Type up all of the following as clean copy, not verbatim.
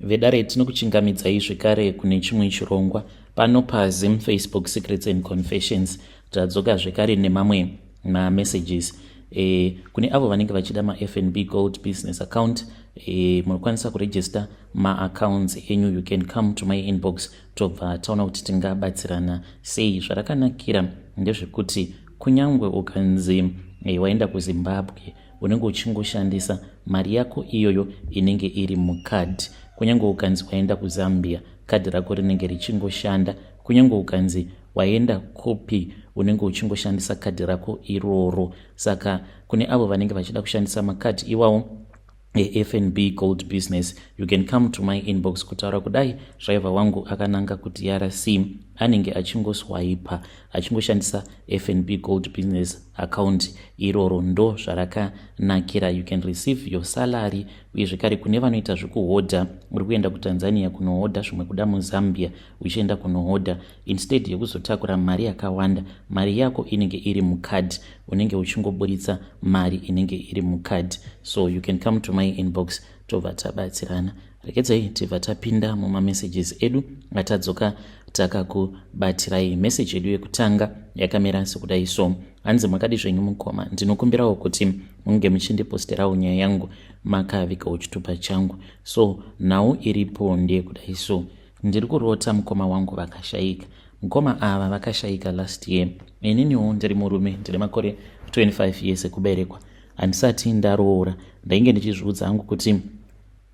vedare tinokuchingamidzai zvekare kune chimwe chirongwa pano paZim Facebook Secrets and Confessions. Tadzoka zvekare nemamwe mamessages kune avo vanenge vachida maFNB Gold Business Account. Munokwanisa kuregister maaccounts enyu. You can come to my inbox tobva taona kuti tingabatsirana sei. Zvarakanakira ndezvekuti kunyangwe ukanzi waenda kuZimbabwe unenge uchingoshandisa mari yako iyoyo inenge iri mukadhi. Kunyange ukanzi waenda kuZambia kadhi rako rinenge richingoshanda. Kunyange ukanzi waenda kopi unenge uchingoshandisa kadhi rako iroro. Saka kune avo vanenge vachida kushandisa makadhi iwawo FNB Gold Business, you can come to my inbox kutaura kudai driver wangu akananga kuti RC anenge achingoswaipa achingoshandisa FNB Gold Business account iroro. Ndo zvarakanakira. You can receive your salary. Uye zvekare kune vanoita zvekuhodha, uri kuenda kuTanzania kunohodha zvimwe kuda muZambia uchienda kunohodha, instead yekuzotakura mari yakawanda, mari yako inenge iri mukadhi, unenge uchingoburitsa mari inenge iri mukadhi. So you can come to my inbox tobva tabatsirana. Rekedzai tibva tapinda mumamessages edu atadzoka takakubatirai. Message edu yekutanga yakamera sekudai so: hanzi makadi zvenyu mukoma, ndinokumbirawo kuti munge muchindiposterawo nyaya yangu makavikawo chitupa changu. So nhau iripo ndeyekudai so: ndiri kurota mukoma wangu vakashayika. Mukoma ava vakashayika last year. Ininiwo ndiri murume, ndine makore 25 years ekuberekwa. Handisati ndaroora. Ndainge ndichizviudza hangu kuti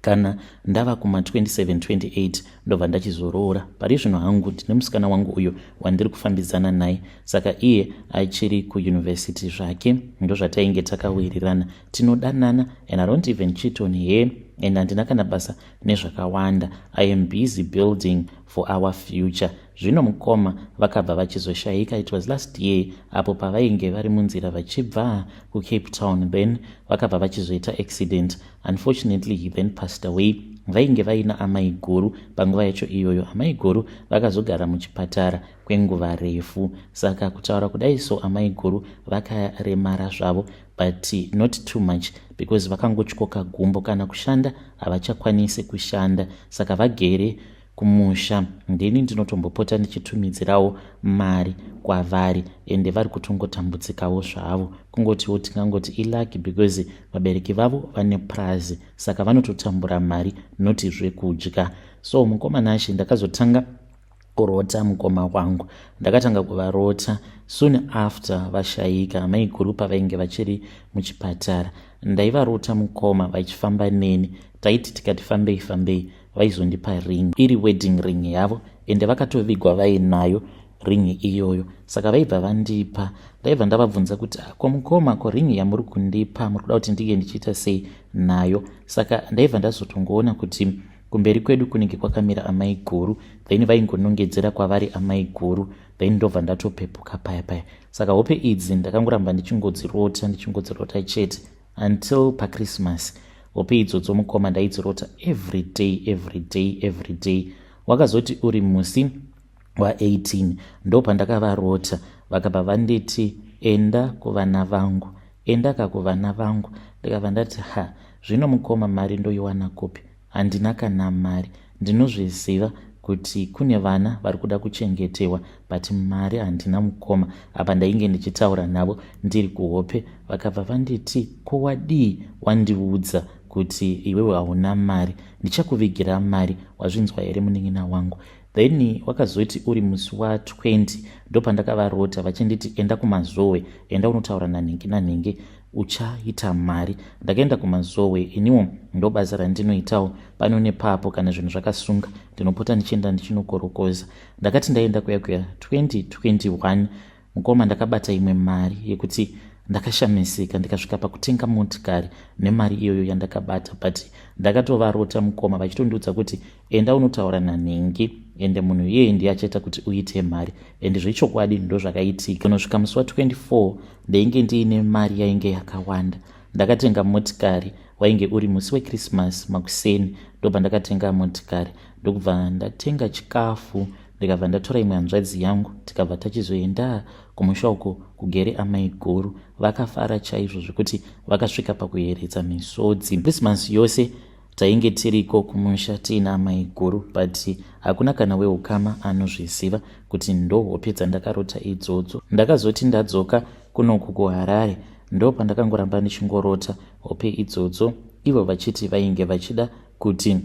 kana ndava kuma 27-28 ndobva ndachizoroora. Pari zvino hangu ndine musikana wangu uyo wandiri kufambidzana naye, saka iye achiri kuyunivhesiti zvake ndo zvatainge takawirirana. Tinodanana and I don't even cheat on her, and handina kana basa nezvakawanda. I am busy building for our future. Zvino mukoma vakabva vachizoshayika. It was last year apo pavainge vari munzira vachibva kuCape Town, then vakabva vachizoita accident. Unfortunately he then passed away. Vainge vaina amai guru panguva yacho iyoyo. Amai guru vakazogara muchipatara kwenguva refu, saka kutaura kudai so amai guru vakaremara zvavo, but not too much because vakangotyoka gumbo. Kana kushanda havachakwanisi kushanda, saka vagere kumusha. Ndini ndinotombopota ndichitumidzirawo mari kwavari ende vari kutongotambudzikawo zvavo. Kungotiwo tingangoti ilaki because vabereki vavo vane prazi, saka vanototambura mari noti zvekudya. So mukoma nashe ndakazotanga kurota mukoma wangu. Ndakatanga kuvarota soon after vashayika. Amai guru pavainge vachiri muchipatara ndaivarota mukoma vachifamba neni. Taiti tikati fambei vaizondipa ring, iri wedding ring yavo, ende vakatovigwa vainayo ring iyoyo. Saka vaibva vandipa. Ndaibva ndavabvunza kuti ko mukoma, ko ring yamuri kundipa muri kuda kuti ndige ndichiita sei nayo? Saka ndaibva ndazotongoona kuti kumberi kwedu kunenge kwakamira amai guru, then vaingonongedzera kwavari amai guru, then ndobva ndatopepuka paya. Saka hope idzi ndakangoramba ndichingodzirota chete until paChristmas. Hope idzodzo mukoma ndaidzirota every day. Wakazoti uri musi wa18 ndo pandakavarota. Vakabva vanditi enda kuvana vangu, enda kakuvana vangu. Ndikabva ndati zvino mukoma mari ndoiwana kopi? Handina kana mari. Ndinozviziva kuti kune vana vari kuda kuchengetewa, but mari handina mukoma. Apa ndainge ndichitaura navo ndiri kuhope. Vakabva vanditi ko wadii wandiudza kuti iwewe hauna mari? Ndichakuvigira mari, wazvinzwa here munin'ina wangu? Then wakazoti uri musi wa20 ndo pandakavarota vachinditi enda kumazowe, enda unotaura nanhingi uchaita mari. Ndakaenda kumazowe. Iniwo ndo basa randinoitawo pano nepapo. Kana zvinhu zvakasunga ndinopota ndichienda ndichinokorokoza. Ndakati ndaenda kuya 2021 mukoma ndakabata imwe mari yekuti ndakashamisika ndikasvika pakutenga motikari nemari iyoyo yandakabata, but ndakatovarota mukoma vachitondiudza kuti enda unotaura nanhingi ende munhu iyeye ndiye achaita kuti uite mari. Ende zvechokwadi ndo zvakaitika. Kunosvika musi wa24 ndainge ndiine mari yainge yakawanda. Ndakatenga motikari, wainge uri musi weChristmas makuseni, ndobva ndakatenga motikari. Ndokubva ndatenga chikafu, ndikabva ndatora imwe hanzvadzi yangu, tikabva tachizoenda kumusha uko kugere amai guru. Vakafara chaizvo zvekuti vakasvika pakuyeredza misodzi. Christmas yose tainge tiriko kumusha tiina amai guru, but hakuna kana weukama anozviziva kuti ndo hope dzandakarota idzodzo. Ndakazoti ndadzoka kunoku kuHarare ndo pandakangoramba ndichingorota hope idzodzo, ivo vachiti vainge vachida kuti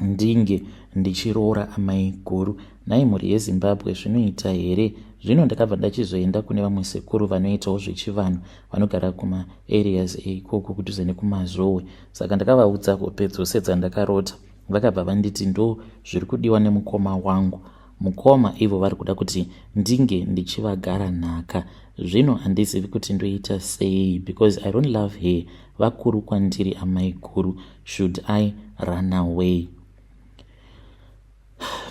ndinge ndichiroora amai guru. Nhai mhuri yeZimbabwe, zvinoita here? Zvino ndakabva ndachizoenda kune vamwe sekuru vanoitawo zvechivanhu vanogara kuma-areas ikoko kudhuze nekumazowe. Saka ndakavaudza hope dzose dzandakarota, vakabva vanditi ndo zviri kudiwa nemukoma wangu. Mukoma ivo vari kuda kuti ndinge ndichivagara nhaka. Zvino handizivi kuti ndoita sei, because I don't love her. Vakuru kwandiri amai guru. Should I run away?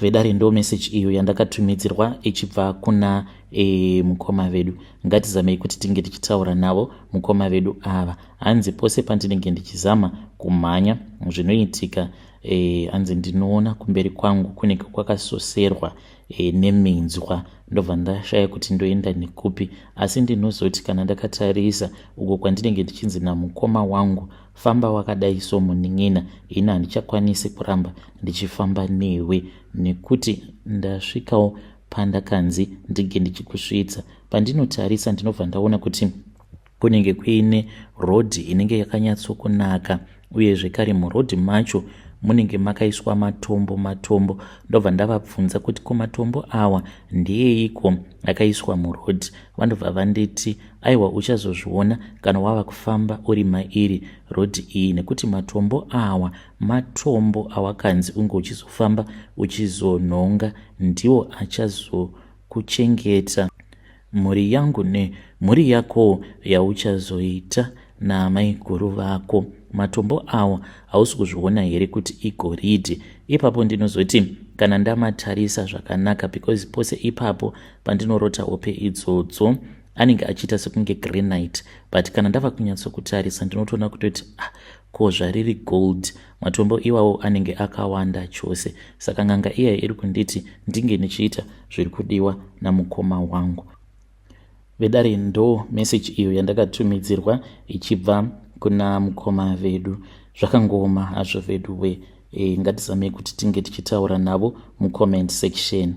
Vedare ndo message iyo yandakatumidzirwa ichibva kuna mukoma vedu. Ngatizamei kuti tinge tichitaura navo mukoma vedu ava. Hanzi pose pandinenge ndichizama kumhanya zvinoitika, hanzi ndinoona kumberi kwangu kunenge kwakasoserwa neminzwa. Ndobva ndashaya kuti ndoenda nekupi, asi ndinozoti kana ndakatarisa uko kwandinenge ndichinzi namukoma wangu, famba wakadai somunin'ina, ina handichakwanisi kuramba ndichifamba newe, nekuti ndasvikawo pandakanzi ndinge ndichikusvitsa. Pandinotarisa ndinobva ndaona kuti kunenge kuine rodhi inenge yakanyatsokunaka, uye zvekare murodhi macho munenge makaiswa matombo. Ndobva ndavabvunza kuti kumatombo awa ndeeiko akaiswa murodhi. Vandobva vanditi aiwa, uchazozviona kana wava kufamba uri mairi rodhi iyi, nekuti matombo awa matombo awakanzi unge uchizofamba uchizonhonga, ndiwo achazokuchengeta mhuri yangu nemhuri yako yauchazoita naamai guru vako. Matombo awa hausi kuzviona here kuti igoridhe? Ipapo ndinozoti kana ndamatarisa zvakanaka, because pose ipapo pandinorota hope idzodzo anenge achiita sekunge granite, but kana ndava kunyatsokutarisa ndinotoona kutoti ko zvariri gold. Matombo iwawo anenge akawanda chose. Saka n'anga iya iri kunditi ndinge ndichiita zviri kudiwa namukoma wangu. Vedare ndo message iyo yandakatumidzirwa ichibva kuna mukoma vedu. Zvakangoma hazvo vedu we. Ngatizamei kuti tinge tichitaura navo mucomment section.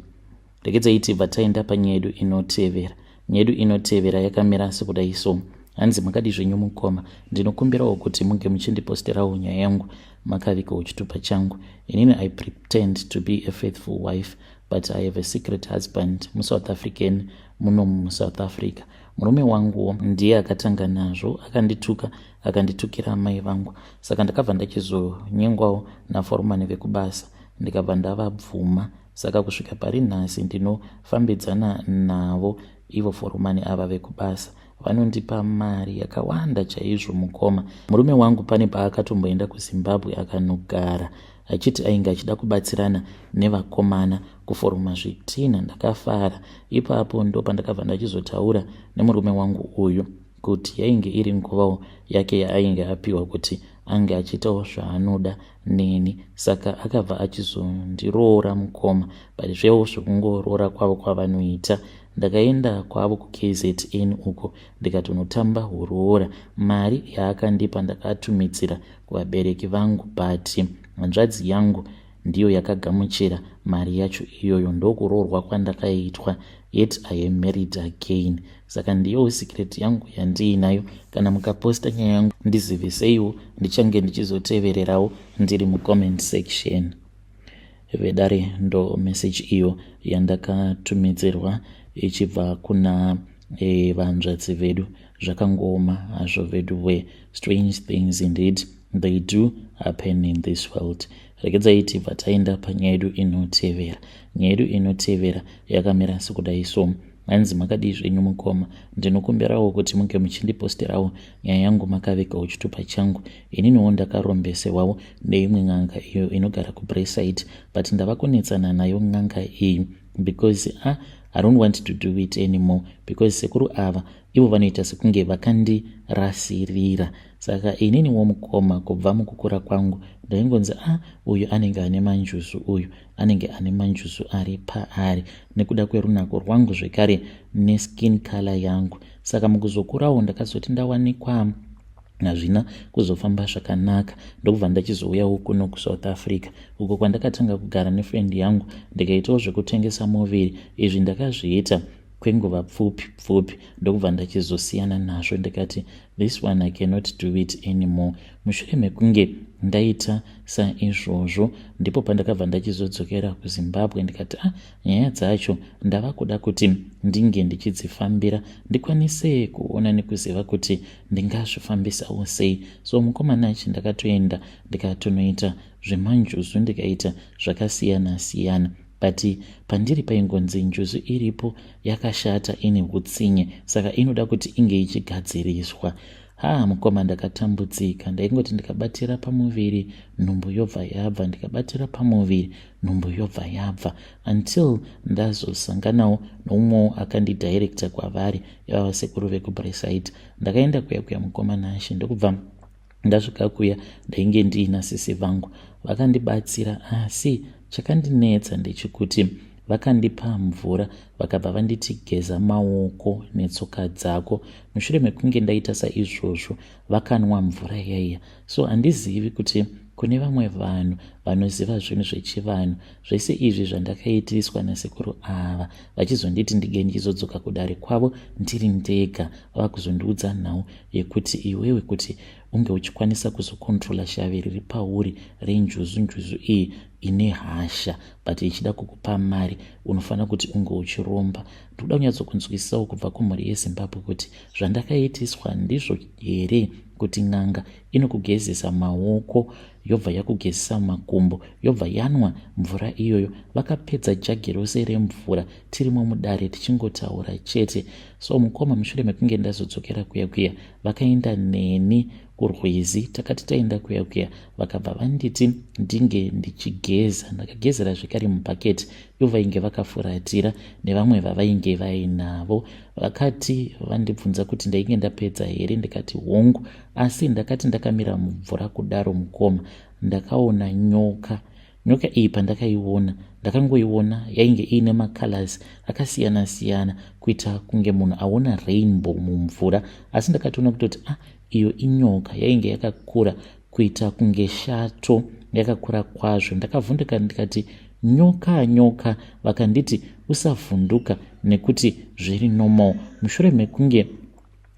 Regedzai tibva taenda panyedu inotevera. Nyedu inotevera yakamira sekudai so. Hanzi makadi zvenyu mukoma, ndinokumbirawo kuti munge muchindiposterawo nyaya yangu makavikawo chitupa changu. Inini I pretend to be a faithful wife, but I have a secret husband muSouth African muno muSouth Africa. Murume wangu ndiye akatanga nazvo, akandituka, akanditukira mai vangu. Saka ndakabva ndachizonyengwawo naforumani vekubasa, ndikabva ndavabvuma. Saka kusvika pari nhasi ndinofambidzana navo ivo forumani ava vekubasa. Vanondipa mari yakawanda chaizvo mukoma. Murume wangu pane paakatomboenda kuZimbabwe akanogara, achiti ainge achida kubatsirana nevakomana kuforuma zvitina. Ndakafara. Ipapo ndo pandakabva ndachizotaura nemurume wangu uyu kuti yainge iri nguvawo yake yaainge apiwa kuti ange achiitawo zvaanoda neni. Saka akabva achizondiroora mukoma, but zvewo zvekungoroora kwavo kwavanoita. Ndakaenda kwavo kuKZN uko ndikatonotamba huroora. Mari yaakandipa ndakatumidzira kuvabereki vangu, but hanzvadzi yangu ndiyo yakagamuchira mari yacho iyoyo. Ndokuroorwa kwandakaitwa, yet I am married again. Saka ndiyo secret yangu yandiinayo. Kana mukaposta nyaya yangu ndiziviseiwo, ndichange ndichizotevererawo ndiri mucomment section. Vedare ndo message iyo yandakatumidzirwa ichibva kuna vanzvadzi vedu. Zvakangoma hazvo vedu we. Strange things indeed they do happen in this world. Regedzai tibva taenda panyaya yedu inotevera. Nyaya yedu inotevera yakamira sekudai so. Hanzi makadi zvenyu mukoma, ndinokumbirawo kuti munge muchindiposterawo nyaya yangu makavikawo chitupa changu. Ininiwo ndakarombesewawo neimwe n'anga iyo inogara kuBraeside, but ndava kunetsana nayo n'anga iyi because I don't want to do it anymore, because sekuru ava ivo vanoita sekunge vakandirasirira. Saka ininiwo mukoma, kubva mukukura kwangu ndaingonzi uyu anenge ane manjuzu, uyu anenge ane manjuzu ari paari, nekuda kwerunako rwangu zvekare neskin color yangu. Saka mukuzokurawo ndakazoti ndawanikwa hazvina kuzofamba zvakanaka. Ndokubva ndachizouyawo kuno kuSouth Africa uko kwandakatanga kugara nefriend yangu ndikaitawo zvekutengesa muviri. Izvi ndakazviita kwenguva pfupi ndokubva ndachizosiyana nazvo. Ndikati this one I cannot do it anymore. Mushure mekunge ndaita saizvozvo ndipo pandakabva ndachizodzokera kuZimbabwe. Ndikati nyaya dzacho ndava kuda kuti ndinge ndichidzifambira ndikwanise kuona nekuziva kuti ndingazvifambisawo sei. So mukomana achi ndakatoenda ndikatonoita zvemanjuzu ndikaita zvakasiyana. But pandiri paingonzi njuzu iripo yakashata ine hutsinye, saka inoda kuti inge ichigadziriswa. Mukoma ndakatambudzika. Ndaingoti ndikabatira pamuviri nhumbu yobva yabva, ndikabatira pamuviri nhumbu yobva yabva, until ndazosanganawo noumwewo akandidirecta kwavari ivava sekuru vekuBraeside. Ndakaenda kuya mukomana ashe. Ndokubva ndasvika kuya ndainge ndiina sisi vangu vakandibatsira, asi chakandinetsa ndechekuti vakandipa mvura vakabva vanditi geza maoko netsoka dzako. Mushure mekunge ndaita saizvozvo vakanwa mvura yaiya. So handizivi kuti kune vamwe vanhu vanoziva zvinhu zvechivanhu. Zvese izvi zvandakaitiswa nasekuru ava vachizonditi ndige ndichizodzoka kudare kwavo ndiri ndega, vava kuzondiudza nhau yekuti iwewe kuti unge uchikwanisa kuzokontrola shave riri pauri renjuzu iyi ine hasha, but ichida kukupa mari unofanira kuti unge uchiromba. Ndokuda kunyatsokunzwisisawo kubva kumhuri yeZimbabwe kuti zvandakaitiswa ndizvo here kuti n'anga inokugezesa maoko yobva yakugezesa makumbo yobva yanwa mvura iyoyo. Vakapedza jagi rose remvura tirimo mudare tichingotaura chete. So mukoma mushure mekunge ndazodzokera kuya vakaenda neni kuRwizi. Takati taenda kuya vakabva vanditi ndinge ndichigeza. Ndakagezera zvekare mubhaketi yovainge vakafuratira nevamwe vavainge vainavo. Vakati vandibvunza kuti ndainge ndapedza here. Ndikati hongu, asi ndakati ndakamira mumvura kudaro mukoma ndakaona nyoka iyi. Pandakaiona ndakangoiona yainge ine macolors akasiyana kuita kunge munhu aona rainbow mumvura, asi ndakatoona kutoti iyo inyoka yainge yakakura kuita kunge shato yakakura kwazvo. Ndakavhunduka ndikati nyoka. Vakanditi usavhunduka nekuti zviri normal. Mushure mekunge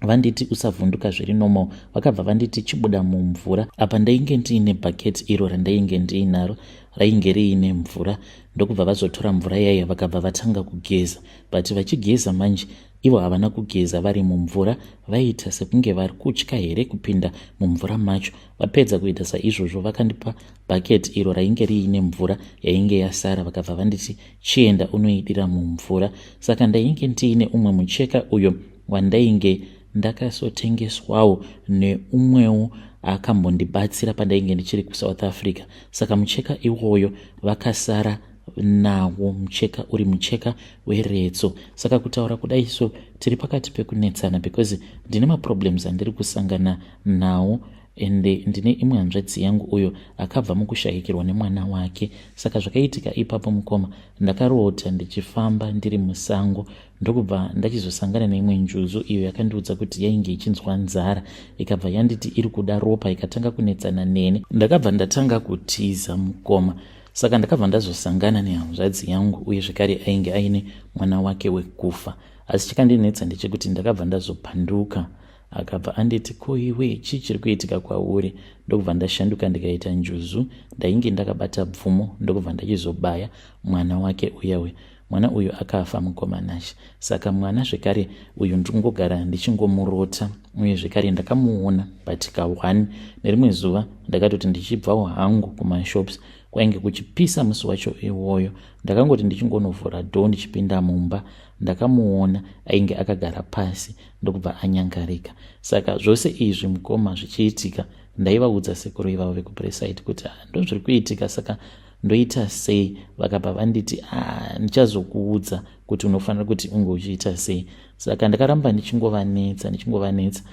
vanditi usavhunduka zviri normal vakabva vanditi chibuda mumvura. Apa ndainge ndiine bhaketi iro randainge ndiinaro rainge riine mvura. Ndokubva vazotora mvura yaiya vakabva vatanga kugeza. But vachigeza manje ivo havana kugeza vari mumvura, vaita sekunge vari kutya here kupinda mumvura macho. Vapedza kuita saizvozvo vakandipa bhaketi iro rainge riine mvura yainge yasara. Vakabva vanditi chienda unoidira mumvura. Saka ndainge ndiine umwe mucheka uyo wandainge ndakasotengeswawo neumwewo akambondibatsira pandainge ndichiri kuSouth Africa. Saka mucheka iwoyo vakasara nawo, mucheka uri mucheka weretso. Saka kutaura kudai so tiri pakati pekunetsana because ndine maproblems andiri kusangana nawo, ende ndine imwe hanzvadzi yangu uyo akabva mukushayikirwa nemwana wake. Saka zvakaitika ipapo mukoma ndakarota ndichifamba ndiri musango. Ndokubva ndachizosangana neimwe njuzu iyo yakandiudza kuti yainge ichinzwa nzara, ikabva yanditi iri kuda ropa, ikatanga kunetsana neni. Ndakabva ndatanga kutiza mukoma. Saka ndakabva ndazosangana nehanzvadzi yangu uye zvekare ainge aine mwana wake wekufa. Asi chakandinetsa ndechekuti ndakabva ndazopanduka. Akabva anditi ko iwe chii chiri kuitika kwauri? Ndokubva ndashanduka ndikaita njuzu. Ndainge ndakabata bvumo ndokubva ndachizobaya mwana wake uyawe. Mwana uyu akafa mukomanashi. Saka mwana zvekare uyu ndingogara ndichingomurota uye zvekare ndakamuona patika 1 nerimwe zuva ndakatoti ndichibvawo hangu kumashops kwainge kuchipisa musi wacho iwoyo. Ndakangoti ndichingonovhura dhoo ndichipinda mumba ndakamuona ainge akagara pasi ndokubva anyangarika. Saka zvose izvi mukoma zvichiitika ndaivaudza sekuru ivavo vekuBraeside kuti ndo zviri kuitika, saka ndoita sei? Vakabva vanditi ndichazokuudza kuti unofanira kuti unge uchiita sei. Saka ndakaramba ndichingovanetsa.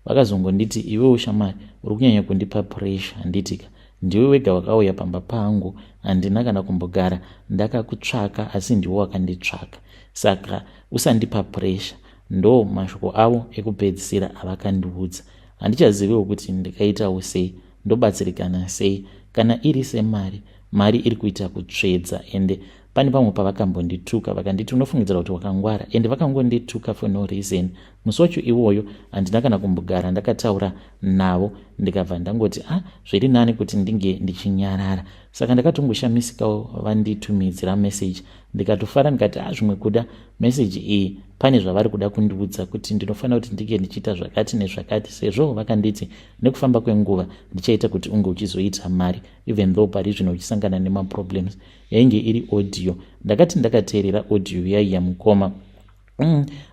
Vakazongonditi iwewo shamari uri kunyanya kundipa pressure. Handitika ndiwe wega wakauya pamba pangu, handina kana kumbogara ndakakutsvaka, asi ndiwe wakanditsvaka. Saka usandipa pressure. Ndo mashoko avo ekupedzisira avakandiudza. handichaziviwo kuti ndikaitawo sei, ndobatsirikana sei kana iri semari. Mari iri kuita kutsvedza, ende pane pamwe pavakambondituka vakanditi unofungidzira kuti wakangwara, ende vakangondituka for no reason. Musi wacho iwoyo handina kana kumbogara ndakataura navo, ndikabva ndangoti zviri nani kuti ndinge ndichinyarara. Saka ndakatongoshamisikawo vanditumidzira message, ndikatofara ndikati zvimwe kuda message iyi pane zvavari kuda kundiudza kuti ndinofanira kuti ndinge ndichiita zvakati nezvakati, sezvo vakanditi nekufamba kwenguva ndichaita kuti unge uchizoita mari, even though pari zvino uchisangana nemaproblems. Yainge iri audio. Ndakati ndakateerera audio yaiya mukoma,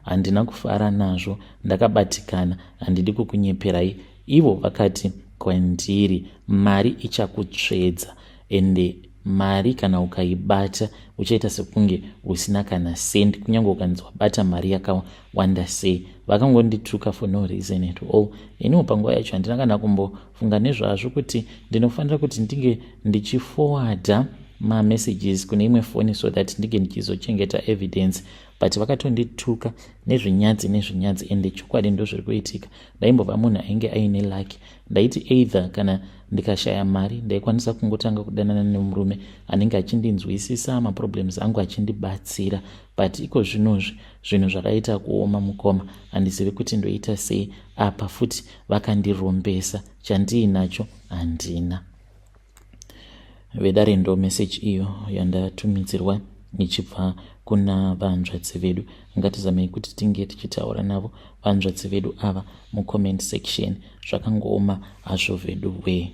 handina kufara nazvo, ndakabatikana, handidi kukunyeperai. Ivo vakati kwandiri, mari ichakutsvedza, ende mari kana ukaibata uchaita sekunge usina kana sendi, kunyange ukanzi wabata mari yakawanda sei. Vakangondituka for no reason at all. Iniwo panguva yacho handina kana kumbofunga nezvazvo kuti ndinofanira kuti ndinge ndichiforwarda mamessages kune imwe foni so that ndinge ndichizochengeta evidence, but vakatondituka nezvinyadzi, ende chokwadi ndo zviri kuitika. Ndaimbova munhu ainge aine lucky. Ndaiti either kana ndikashaya mari ndaikwanisa kungotanga kudanana nemurume anenge achindinzwisisa maproblems angu achindibatsira, but iko zvinozvi zvinhu zvakaita kuoma mukoma, handizivi kuti ndoita sei. Apa futi vakandirombesa, chandiinacho handina. Vedare ndo message iyo yandatumidzirwa ichibva kuna vanzvadzi vedu. Ngatizamei kuti tinge tichitaura navo vanzvadzi vedu ava mucomment section. Zvakangooma hazvo vedu we.